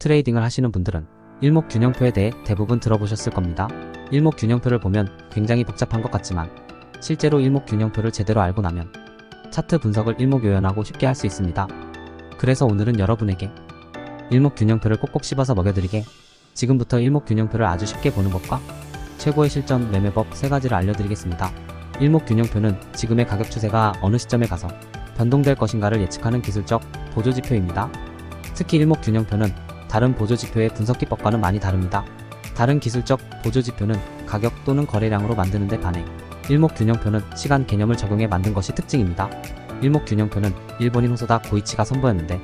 트레이딩을 하시는 분들은 일목균형표에 대해 대부분 들어보셨을 겁니다. 일목균형표를 보면 굉장히 복잡한 것 같지만 실제로 일목균형표를 제대로 알고 나면 차트 분석을 일목요연하고 쉽게 할 수 있습니다. 그래서 오늘은 여러분에게 일목균형표를 꼭꼭 씹어서 먹여드리게 지금부터 일목균형표를 아주 쉽게 보는 법과 최고의 실전 매매법 3가지를 알려드리겠습니다. 일목균형표는 지금의 가격 추세가 어느 시점에 가서 변동될 것인가를 예측하는 기술적 보조지표입니다. 특히 일목균형표는 다른 보조지표의 분석 기법과는 많이 다릅니다. 다른 기술적 보조지표는 가격 또는 거래량으로 만드는 데 반해 일목균형표는 시간 개념을 적용해 만든 것이 특징입니다. 일목균형표는 일본인 호소다 고이치가 선보였는데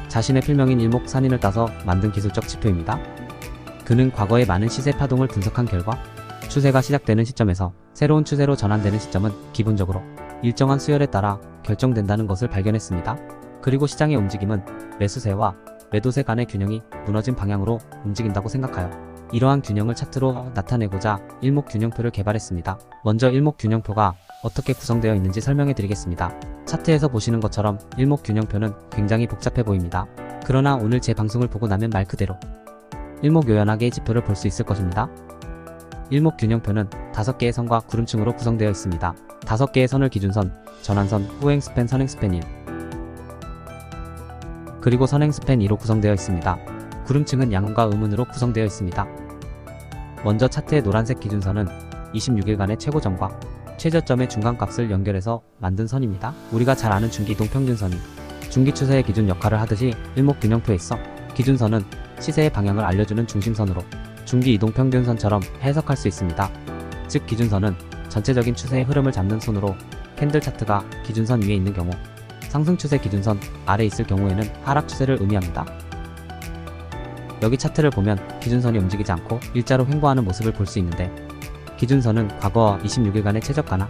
자신의 필명인 일목산인을 따서 만든 기술적 지표입니다. 그는 과거의 많은 시세 파동을 분석한 결과 추세가 시작되는 시점에서 새로운 추세로 전환되는 시점은 기본적으로 일정한 수열에 따라 결정된다는 것을 발견했습니다. 그리고 시장의 움직임은 매수세와 매도세 간의 균형이 무너진 방향으로 움직인다고 생각하여 이러한 균형을 차트로 나타내고자 일목균형표를 개발했습니다. 먼저 일목균형표가 어떻게 구성되어 있는지 설명해 드리겠습니다. 차트에서 보시는 것처럼 일목균형표는 굉장히 복잡해 보입니다. 그러나 오늘 제 방송을 보고 나면 말 그대로 일목요연하게 지표를 볼 수 있을 것입니다. 일목균형표는 5개의 선과 구름층으로 구성되어 있습니다. 5개의 선을 기준선, 전환선, 후행스팬, 선행스팬 1 그리고 선행스팬 2로 구성되어 있습니다. 구름층은 양운과 음운으로 구성되어 있습니다. 먼저 차트의 노란색 기준선은 26일간의 최고점과 최저점의 중간값을 연결해서 만든 선입니다. 우리가 잘 아는 중기이동평균선이 중기추세의 기준 역할을 하듯이 일목균형표에 있어 기준선은 시세의 방향을 알려주는 중심선으로 중기이동평균선처럼 해석할 수 있습니다. 즉 기준선은 전체적인 추세의 흐름을 잡는 선으로 캔들 차트가 기준선 위에 있는 경우 상승추세 기준선 아래 있을 경우에는 하락추세를 의미합니다. 여기 차트를 보면 기준선이 움직이지 않고 일자로 횡보하는 모습을 볼 수 있는데 기준선은 과거 26일간의 최저가나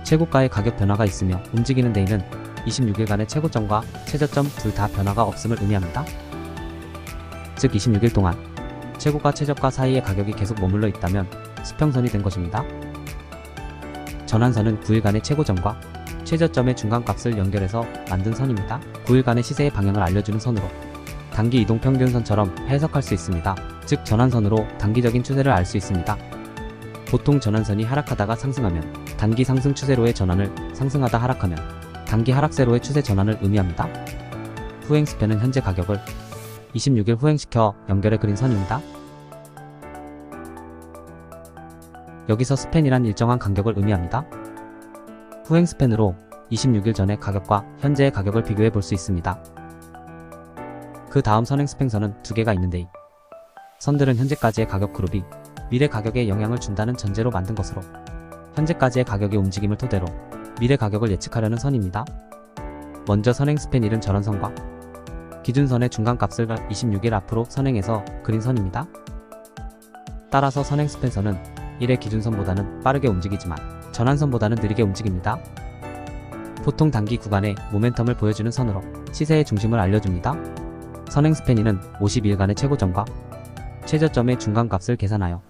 최고가의 가격 변화가 있으며 움직이는 데에는 26일간의 최고점과 최저점 둘 다 변화가 없음을 의미합니다. 즉 26일 동안 최고가 최저가 사이의 가격이 계속 머물러 있다면 수평선이 된 것입니다. 전환선은 9일간의 최고점과 최저점의 중간값을 연결해서 만든 선입니다. 9일간의 시세의 방향을 알려주는 선으로 단기 이동평균선처럼 해석할 수 있습니다. 즉 전환선으로 단기적인 추세를 알 수 있습니다. 보통 전환선이 하락하다가 상승하면 단기 상승 추세로의 전환을, 상승하다 하락하면 단기 하락세로의 추세 전환을 의미합니다. 후행스팬은 현재 가격을 26일 후행시켜 연결해 그린 선입니다. 여기서 스팬이란 일정한 간격을 의미합니다. 후행스팬으로 26일 전의 가격과 현재의 가격을 비교해 볼 수 있습니다. 그 다음 선행스팽선은 2개가 있는데 이 선들은 현재까지의 가격 그룹이 미래 가격에 영향을 준다는 전제로 만든 것으로 현재까지의 가격의 움직임을 토대로 미래 가격을 예측하려는 선입니다. 먼저 선행스팬 1은 전환선과 기준선의 중간값을 26일 앞으로 선행해서 그린 선입니다. 따라서 선행스팬선은 1의 기준선보다는 빠르게 움직이지만 전환선보다는 느리게 움직입니다. 보통 단기 구간의 모멘텀을 보여주는 선으로 시세의 중심을 알려줍니다. 선행스팬 2는 52일간의 최고점과 최저점의 중간값을 계산하여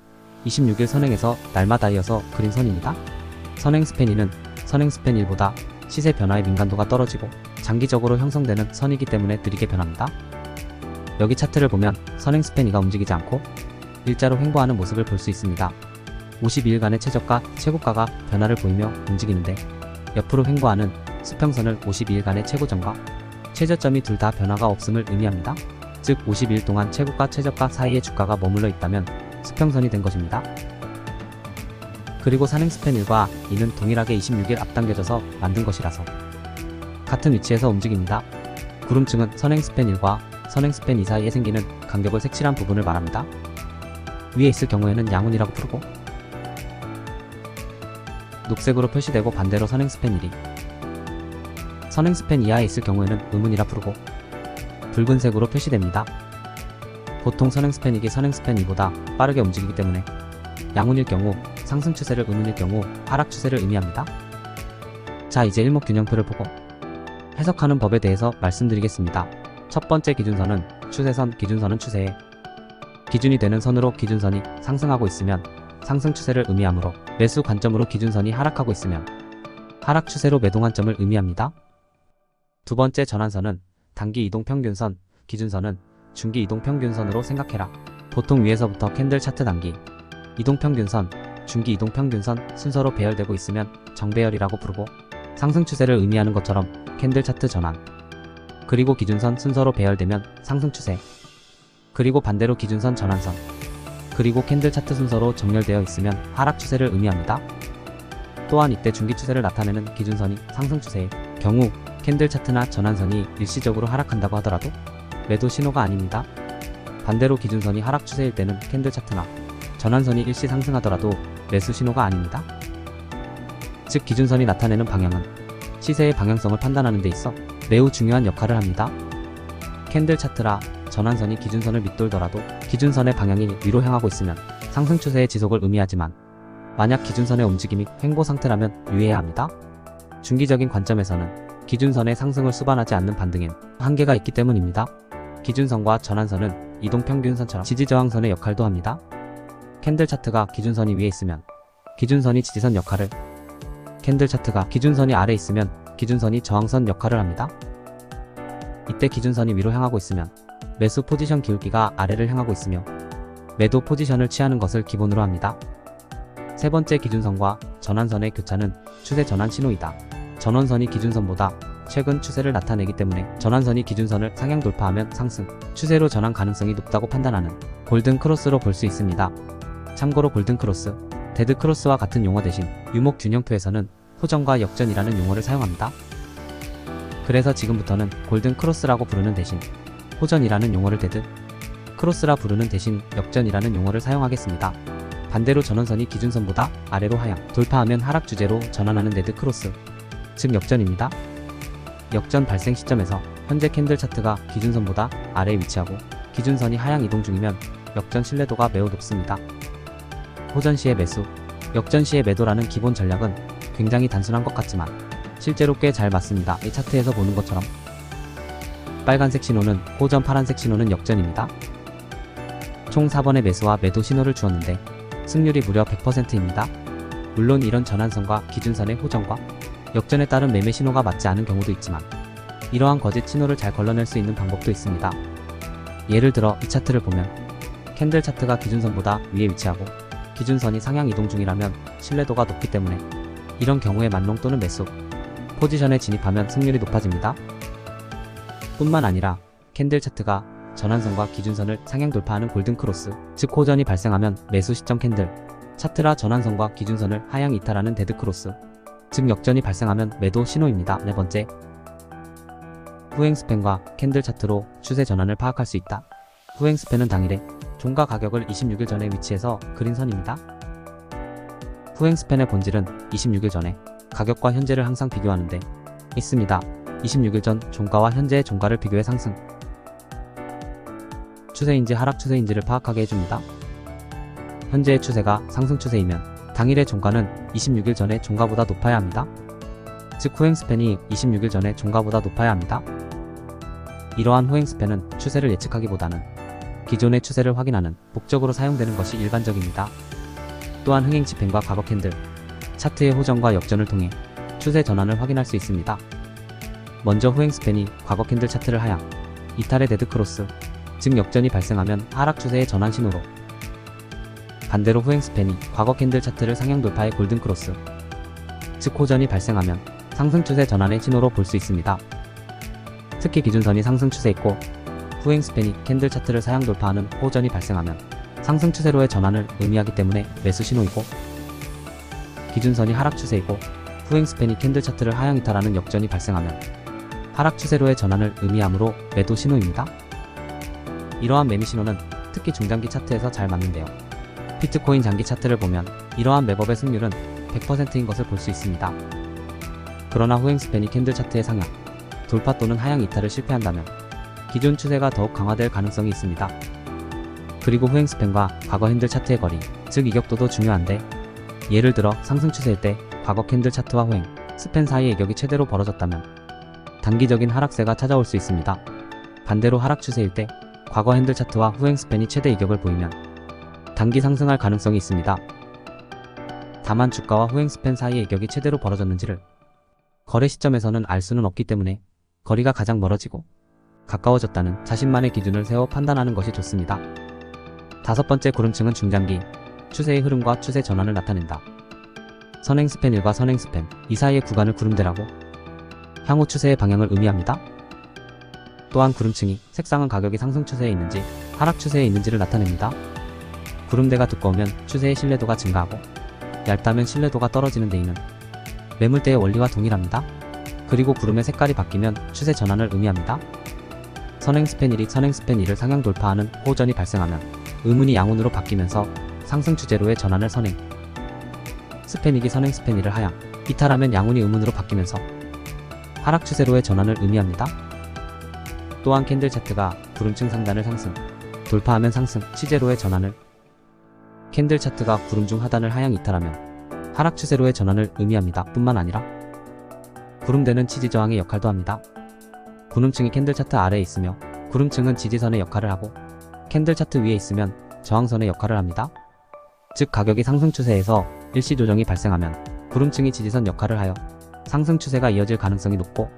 26일 선행에서 날마다 이어서 그린 선입니다. 선행스팬 2는 선행스팬 1보다 시세 변화의 민감도가 떨어지고 장기적으로 형성되는 선이기 때문에 느리게 변합니다. 여기 차트를 보면 선행스팬 2가 움직이지 않고 일자로 횡보하는 모습을 볼 수 있습니다. 52일간의 최저가, 최고가가 변화를 보이며 움직이는데 옆으로 횡보하는 수평선을 52일간의 최고점과 최저점이 둘 다 변화가 없음을 의미합니다. 즉 52일 동안 최고가, 최저가 사이에 주가가 머물러 있다면 수평선이 된 것입니다. 그리고 선행스팬 1과 2는 동일하게 26일 앞당겨져서 만든 것이라서 같은 위치에서 움직입니다. 구름층은 선행스팬 1과 선행스팬 2 사이에 생기는 간격을 색칠한 부분을 말합니다. 위에 있을 경우에는 양운이라고 부르고 녹색으로 표시되고 반대로 선행스팬 1이 선행스팬 이하에 있을 경우에는 음운이라 부르고 붉은색으로 표시됩니다. 보통 선행스팬 1이 선행스팬 2보다 빠르게 움직이기 때문에 양운일 경우 상승 추세를, 음운일 경우 하락 추세를 의미합니다. 자, 이제 일목균형표를 보고 해석하는 법에 대해서 말씀드리겠습니다. 첫 번째 기준선은 추세선, 기준선은 추세의 기준이 되는 선으로 기준선이 상승하고 있으면 상승 추세를 의미하므로 매수 관점으로 기준선이 하락하고 있으면 하락 추세로 매도 관점을 의미합니다. 두 번째 전환선은 단기 이동 평균선, 기준선은 중기 이동평균선으로 생각해라. 보통 위에서부터 캔들 차트 단기, 이동평균선, 중기 이동평균선 순서로 배열되고 있으면 정배열이라고 부르고, 상승 추세를 의미하는 것처럼 캔들 차트 전환, 그리고 기준선 순서로 배열되면 상승 추세, 그리고 반대로 기준선 전환선, 그리고 캔들 차트 순서로 정렬되어 있으면 하락 추세를 의미합니다. 또한 이때 중기 추세를 나타내는 기준선이 상승 추세일 경우 캔들 차트나 전환선이 일시적으로 하락한다고 하더라도 매도 신호가 아닙니다. 반대로 기준선이 하락 추세일 때는 캔들 차트나 전환선이 일시 상승하더라도 매수 신호가 아닙니다. 즉 기준선이 나타내는 방향은 시세의 방향성을 판단하는 데 있어 매우 중요한 역할을 합니다. 캔들 차트라 전환선이 기준선을 밑돌더라도 기준선의 방향이 위로 향하고 있으면 상승 추세의 지속을 의미하지만, 만약 기준선의 움직임이 횡보 상태라면 유의해야 합니다. 중기적인 관점에서는 기준선의 상승을 수반하지 않는 반등엔 한계가 있기 때문입니다. 기준선과 전환선은 이동평균선처럼 지지저항선의 역할도 합니다. 캔들 차트가 기준선이 위에 있으면 기준선이 지지선 역할을, 캔들 차트가 기준선이 아래 있으면 기준선이 저항선 역할을 합니다. 이때 기준선이 위로 향하고 있으면 매수 포지션 기울기가 아래를 향하고 있으며 매도 포지션을 취하는 것을 기본으로 합니다. 세 번째, 기준선과 전환선의 교차는 추세 전환 신호이다. 전원선이 기준선보다 최근 추세를 나타내기 때문에 전환선이 기준선을 상향 돌파하면 상승 추세로 전환 가능성이 높다고 판단하는 골든 크로스로 볼 수 있습니다. 참고로 골든 크로스, 데드 크로스와 같은 용어 대신 유목 균형표에서는 호전과 역전이라는 용어를 사용합니다. 그래서 지금부터는 골든 크로스라고 부르는 대신 호전이라는 용어를 데드 크로스라 부르는 대신 역전이라는 용어를 사용하겠습니다. 반대로 전원선이 기준선보다 아래로 하향 돌파하면 하락 주제로 전환하는 데드 크로스, 즉 역전입니다. 역전 발생 시점에서 현재 캔들 차트가 기준선보다 아래에 위치하고 기준선이 하향 이동 중이면 역전 신뢰도가 매우 높습니다. 호전 시의 매수, 역전 시의 매도라는 기본 전략은 굉장히 단순한 것 같지만 실제로 꽤 잘 맞습니다. 이 차트에서 보는 것처럼 빨간색 신호는 호전, 파란색 신호는 역전입니다. 총 4번의 매수와 매도 신호를 주었는데 승률이 무려 100%입니다. 물론 이런 전환선과 기준선의 호전과 역전에 따른 매매 신호가 맞지 않은 경우도 있지만 이러한 거짓 신호를 잘 걸러낼 수 있는 방법도 있습니다. 예를 들어 이 차트를 보면 캔들 차트가 기준선보다 위에 위치하고 기준선이 상향 이동 중이라면 신뢰도가 높기 때문에 이런 경우에 만롱 또는 매수 포지션에 진입하면 승률이 높아집니다. 뿐만 아니라 캔들 차트가 전환선과 기준선을 상향 돌파하는 골든 크로스, 즉 호전이 발생하면 매수 시점 캔들 차트라 전환선과 기준선을 하향 이탈하는 데드 크로스, 즉 역전이 발생하면 매도 신호입니다. 네 번째, 후행 스팬과 캔들 차트로 추세 전환을 파악할 수 있다. 후행 스팬은 당일에 종가 가격을 26일 전에 위치해서 그린 선입니다. 후행 스팬의 본질은 26일 전에 가격과 현재를 항상 비교하는 데 있습니다. 26일 전 종가와 현재의 종가를 비교해 상승 추세인지 하락 추세인지를 파악하게 해줍니다. 현재의 추세가 상승 추세이면 당일의 종가는 26일 전의 종가보다 높아야 합니다. 즉 후행 스팬이 26일 전의 종가보다 높아야 합니다. 이러한 후행 스팬은 추세를 예측하기보다는 기존의 추세를 확인하는 목적으로 사용되는 것이 일반적입니다. 또한 흥행치 펜과 과거 캔들 차트의 호전과 역전을 통해 추세 전환을 확인할 수 있습니다. 먼저 후행 스팬이 과거 캔들 차트를 하향 이탈의 데드 크로스, 즉 역전이 발생하면 하락 추세의 전환 신호로, 반대로 후행 스팬이 과거 캔들 차트를 상향 돌파의 골든 크로스, 즉 호전이 발생하면 상승 추세 전환의 신호로 볼 수 있습니다. 특히 기준선이 상승 추세 있고 후행 스팬이 캔들 차트를 상향 돌파하는 호전이 발생하면 상승 추세로의 전환을 의미하기 때문에 매수 신호이고, 기준선이 하락 추세이고 후행 스팬이 캔들 차트를 하향 이탈하는 역전이 발생하면 하락 추세로의 전환을 의미하므로 매도 신호입니다. 이러한 매매 신호는 특히 중장기 차트에서 잘 맞는데요. 비트코인 장기 차트를 보면 이러한 매법의 승률은 100%인 것을 볼 수 있습니다. 그러나 후행 스팬이 캔들 차트의 상향 돌파 또는 하향 이탈을 실패한다면 기존 추세가 더욱 강화될 가능성이 있습니다. 그리고 후행 스팬과 과거 캔들 차트의 거리, 즉 이격도도 중요한데, 예를 들어 상승 추세일 때 과거 캔들 차트와 후행 스팬 사이의 이격이 최대로 벌어졌다면 단기적인 하락세가 찾아올 수 있습니다. 반대로 하락 추세일 때 과거 핸들 차트와 후행 스팬이 최대 이격을 보이면 단기 상승할 가능성이 있습니다. 다만 주가와 후행 스팬 사이의 이격이 최대로 벌어졌는지를 거래 시점에서는 알 수는 없기 때문에 거리가 가장 멀어지고 가까워졌다는 자신만의 기준을 세워 판단하는 것이 좋습니다. 다섯 번째 구름층은 중장기, 추세의 흐름과 추세 전환을 나타낸다. 선행스팬 1과 선행스팬 2 사이의 구간을 구름대라고 향후 추세의 방향을 의미합니다. 또한 구름층이 색상은 가격이 상승 추세에 있는지 하락 추세에 있는지를 나타냅니다. 구름대가 두꺼우면 추세의 신뢰도가 증가하고 얇다면 신뢰도가 떨어지는 데에는 매물대의 원리와 동일합니다. 그리고 구름의 색깔이 바뀌면 추세 전환을 의미합니다. 선행스팬 1이 선행스팬 2를 상향 돌파하는 호전이 발생하면 음운이 양운으로 바뀌면서 상승 추세로의 전환을 선행 스팬 2기 선행스팬 2를 하향 이탈하면 양운이 음운으로 바뀌면서 하락 추세로의 전환을 의미합니다. 또한 캔들 차트가 구름층 상단을 상승 돌파하면 상승 시제로의 전환을, 캔들 차트가 구름 중 하단을 하향 이탈하면 하락 추세로의 전환을 의미합니다. 뿐만 아니라 구름대는 지지 저항의 역할도 합니다. 구름층이 캔들 차트 아래에 있으며 구름층은 지지선의 역할을 하고 캔들 차트 위에 있으면 저항선의 역할을 합니다. 즉 가격이 상승 추세에서 일시 조정이 발생하면 구름층이 지지선 역할을 하여 상승 추세가 이어질 가능성이 높고,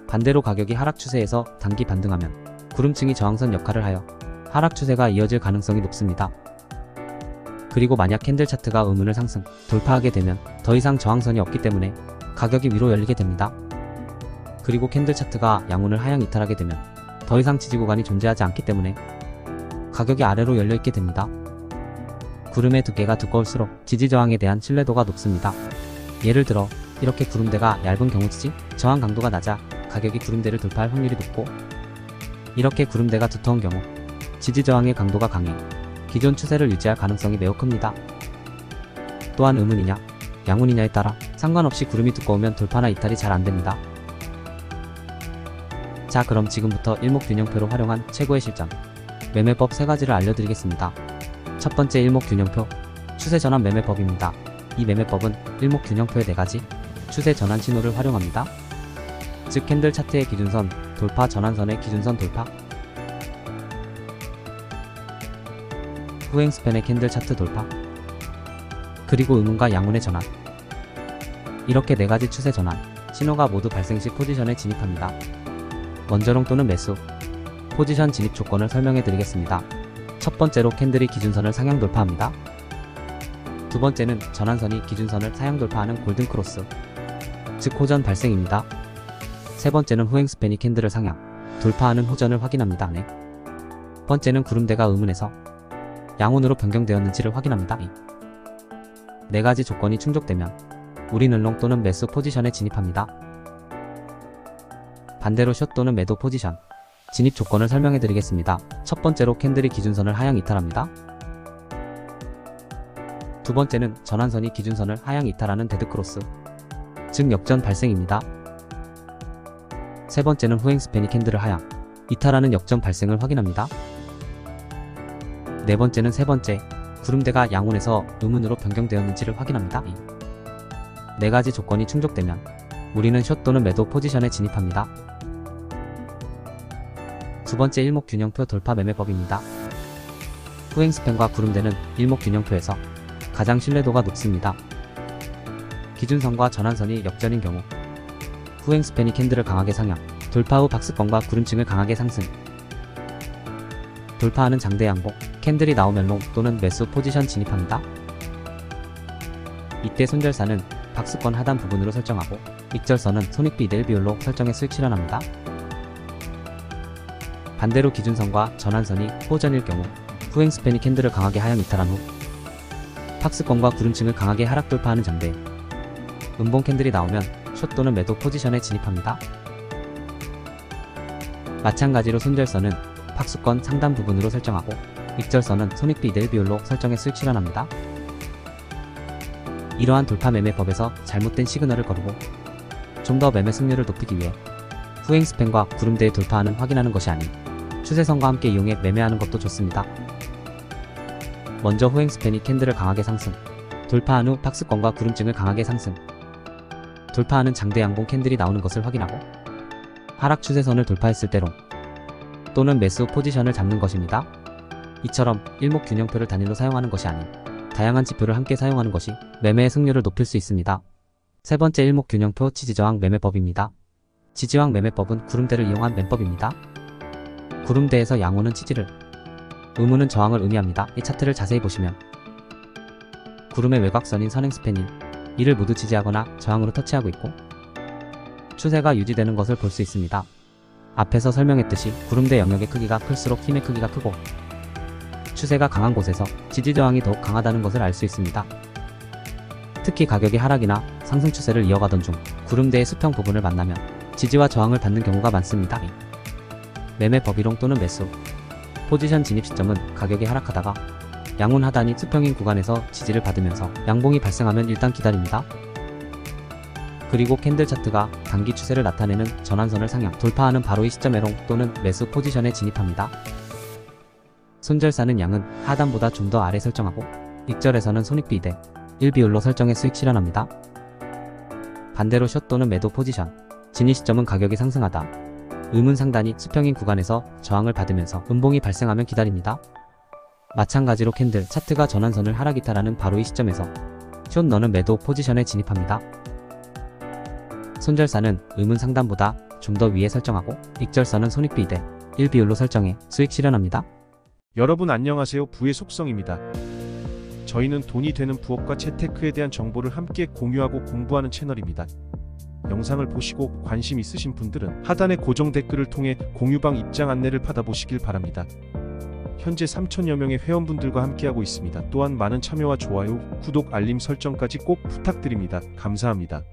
반대로 가격이 하락 추세에서 단기 반등하면 구름층이 저항선 역할을 하여 하락 추세가 이어질 가능성이 높습니다. 그리고 만약 캔들 차트가 음운을 상승 돌파하게 되면 더 이상 저항선이 없기 때문에 가격이 위로 열리게 됩니다. 그리고 캔들 차트가 양운을 하향 이탈하게 되면 더 이상 지지 구간이 존재하지 않기 때문에 가격이 아래로 열려 있게 됩니다. 구름의 두께가 두꺼울수록 지지 저항에 대한 신뢰도가 높습니다. 예를 들어 이렇게 구름대가 얇은 경우 지지 저항 강도가 낮아 가격이 구름대를 돌파할 확률이 높고, 이렇게 구름대가 두터운 경우 지지 저항의 강도가 강해 기존 추세를 유지할 가능성이 매우 큽니다. 또한 음운이냐 양운이냐에 따라 상관없이 구름이 두꺼우면 돌파나 이탈이 잘 안됩니다. 자, 그럼 지금부터 일목균형표로 활용한 최고의 실전 매매법 3가지를 알려드리겠습니다. 첫 번째, 일목균형표 추세전환 매매법입니다. 이 매매법은 일목균형표의 4가지 추세 전환 신호를 활용합니다. 즉 캔들 차트의 기준선 돌파, 전환선의 기준선 돌파, 후행 스팬의 캔들 차트 돌파, 그리고 음운과 양운의 전환. 이렇게 4가지 추세 전환 신호가 모두 발생 시 포지션에 진입합니다. 먼저 롱 또는 매수 포지션 진입 조건을 설명해 드리겠습니다. 첫 번째로 캔들이 기준선을 상향 돌파합니다. 두 번째는 전환선이 기준선을 상향 돌파하는 골든 크로스, 즉 호전 발생입니다. 세 번째는 후행 스팬이 캔들을 상향 돌파하는 호전을 확인합니다. 네 번째는 구름대가 음운에서 양운으로 변경되었는지를 확인합니다. 이 4가지 조건이 충족되면 우리는 롱 또는 매수 포지션에 진입합니다. 반대로 숏 또는 매도 포지션 진입 조건을 설명해 드리겠습니다. 첫 번째로 캔들이 기준선을 하향 이탈합니다. 두 번째는 전환선이 기준선을 하향 이탈하는 데드크로스, 즉 역전 발생입니다. 세 번째는 후행 스팬이 캔들을 하향 이탈하는 역전 발생을 확인합니다. 네 번째는 세 번째, 구름대가 양운에서 음운으로 변경되었는지를 확인합니다. 이 4가지 조건이 충족되면 우리는 숏 또는 매도 포지션에 진입합니다. 두 번째, 일목균형표 돌파 매매법입니다. 후행 스팬과 구름대는 일목균형표에서 가장 신뢰도가 높습니다. 기준선과 전환선이 역전인 경우 후행 스팬이 캔들을 강하게 상향 돌파 후 박스권과 구름층을 강하게 상승 돌파하는 장대 양봉 캔들이 나오면 롱 또는 매수 포지션 진입합니다. 이때 손절사는 박스권 하단 부분으로 설정하고 익절선은 손익비 대 비율로 설정해 수익 실현합니다. 반대로 기준선과 전환선이 호전일 경우 후행 스팬이 캔들을 강하게 하향 이탈한 후 박스권과 구름층을 강하게 하락 돌파하는 장대 음봉 캔들이 나오면 숏 또는 매도 포지션에 진입합니다. 마찬가지로 손절선은 박스권 상단 부분으로 설정하고 익절선은 손익비 대 비율로 설정해 수익 실현합니다. 이러한 돌파 매매법에서 잘못된 시그널을 거르고 좀 더 매매 승률을 높이기 위해 후행 스팬과 구름대의 돌파하는 확인하는 것이 아닌 추세선과 함께 이용해 매매하는 것도 좋습니다. 먼저 후행 스팬이 캔들을 강하게 상승 돌파한 후 박스권과 구름층을 강하게 상승 돌파하는 장대 양봉 캔들이 나오는 것을 확인하고 하락 추세선을 돌파했을 때 롱 또는 매수 포지션을 잡는 것입니다. 이처럼 일목균형표를 단일로 사용하는 것이 아닌 다양한 지표를 함께 사용하는 것이 매매의 승률을 높일 수 있습니다. 세 번째, 일목균형표 지지저항 매매법입니다. 지지왕 매매법은 구름대를 이용한 매법입니다. 구름대에서 양호는 지지를, 음우는 저항을 의미합니다. 이 차트를 자세히 보시면 구름의 외곽선인 선행스팬이 이를 모두 지지하거나 저항으로 터치하고 있고 추세가 유지되는 것을 볼 수 있습니다. 앞에서 설명했듯이 구름대 영역의 크기가 클수록 힘의 크기가 크고 추세가 강한 곳에서 지지 저항이 더욱 강하다는 것을 알 수 있습니다. 특히 가격이 하락이나 상승 추세를 이어가던 중 구름대의 수평 부분을 만나면 지지와 저항을 받는 경우가 많습니다. 매매 법이론 또는 매수 포지션 진입 시점은 가격이 하락하다가 양운 하단이 수평인 구간에서 지지를 받으면서 양봉이 발생하면 일단 기다립니다. 그리고 캔들 차트가 단기 추세를 나타내는 전환선을 상향 돌파하는 바로 이 시점에 롱 또는 매수 포지션에 진입합니다. 손절사는 양은 하단보다 좀 더 아래 설정하고 익절에서는 손익비 대 1비율로 설정해 수익 실현합니다. 반대로 숏 또는 매도 포지션 진입 시점은 가격이 상승하다 음은 상단이 수평인 구간에서 저항을 받으면서 음봉이 발생하면 기다립니다. 마찬가지로 캔들 차트가 전환선을 하락 이탈하는 바로 이 시점에서 숏 너는 매도 포지션에 진입합니다. 손절사는 음은 상단보다 좀 더 위에 설정하고 익절선은 손익비 대 1비율로 설정해 수익 실현합니다. 여러분 안녕하세요. 부의 속성입니다. 저희는 돈이 되는 부업과 재테크에 대한 정보를 함께 공유하고 공부하는 채널입니다. 영상을 보시고 관심 있으신 분들은 하단의 고정 댓글을 통해 공유방 입장 안내를 받아보시길 바랍니다. 현재 3,000여 명의 회원분들과 함께하고 있습니다. 또한 많은 참여와 좋아요, 구독, 알림 설정까지 꼭 부탁드립니다. 감사합니다.